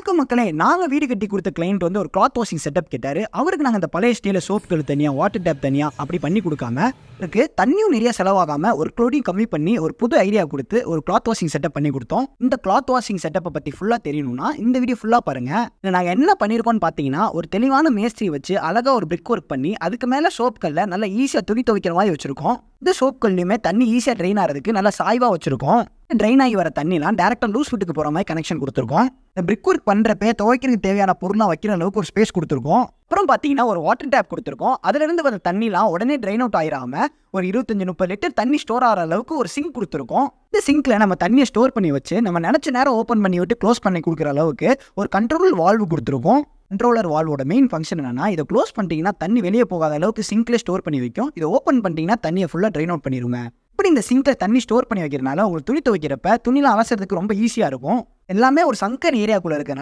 வணக்கம் மக்களே, நாங்கள் வீடு கட்டி கொடுத்த கிளைண்ட் வந்து ஒரு கிளாத் வாஷிங் செட்டப் கேட்டார். அவருக்கு நாங்கள் அந்த பழைய ஸ்டீலில் சோப்புகள் தனியாக, வாட்டர் டேப் தனியாக அப்படி பண்ணி கொடுக்காம, இதுக்கு தண்ணியும் நிறைய செலவாகாமல் ஒரு க்ளோடிங் கம்மி பண்ணி ஒரு புது ஐடியா கொடுத்து ஒரு கிளாத் வாஷிங் செட்டப் பண்ணி கொடுத்தோம். இந்த கிளாத் வாஷிங் செட்டப்பை பற்றி ஃபுல்லாக தெரியணும்னா இந்த வீடியோ ஃபுல்லாக பாருங்கள். நாங்கள் என்ன பண்ணியிருக்கோம்னு பார்த்தீங்கன்னா, ஒரு தெளிவான மேஸ்திரி வச்சு அழகாக ஒரு பிரிக் ஒர்க் பண்ணி அதுக்கு மேலே சோப்புகளில் நல்லா ஈஸியாக துணி துவைக்கிற மாதிரி வச்சுருக்கோம். இந்த சோப்புகள்லையுமே தண்ணி ஈஸியாக ட்ரெயின் ஆகிறதுக்கு நல்லா சாய்வாக வச்சுருக்கோம். ட்ரெயின் ஆகி வர தண்ணிலாம் டேரக்டாக லூஸ் விட்டுக்கு போகிற மாதிரி கனெக்ஷன் கொடுத்துருக்கோம். இந்த பிரிக் ஒர்க் பண்ணுறப்ப துவைக்கிறதுக்கு தேவையான பொருளாக வைக்கிற அளவுக்கு ஒரு ஸ்பேஸ் கொடுத்துருக்கோம். அப்புறம் பார்த்தீங்கன்னா ஒரு வாட்டர் டேப் கொடுத்துருக்கோம். அதுலேருந்து வர தண்ணிலாம் உடனே ட்ரெயின் அவுட் ஆயிராமல் ஒரு 25-30 லிட்டர் தண்ணி ஸ்டோர் ஆகிற அளவுக்கு ஒரு சிங்க் கொடுத்துருக்கோம். இந்த சிங்க்ல நம்ம தண்ணியை ஸ்டோர் பண்ணி வச்சு நம்ம நினச்ச நேரம் ஓப்பன் பண்ணி விட்டு க்ளோஸ் பண்ணி கொடுக்குற அளவுக்கு ஒரு கண்ட்ரோல் வால்வு கொடுத்துருக்கோம். கண்ட்ரோலர் வால்வோட மெயின் ஃபங்க்ஷன் என்னன்னா, இதை க்ளோஸ் பண்ணிட்டீங்கன்னா தண்ணி வெளியே போகாத அளவுக்கு சிங்க்ல ஸ்டோர் பண்ணி வைக்கும். இதை ஓப்பன் பண்ணிட்டீங்கன்னா தண்ணியை ஃபுல்லாக ட்ரெயின் அவுட் பண்ணிடுங்க. இப்படி இந்த சிங்க்ல தண்ணி ஸ்டோர் பண்ணி வைக்கிறதுனால உங்களுக்கு துணி துவைக்கிறப்ப துணிலாம் அலசறதுக்கு ரொம்ப ஈஸியாக இருக்கும். எல்லாமே ஒரு சங்கர் ஏரியாக்குள்ளே இருக்கனால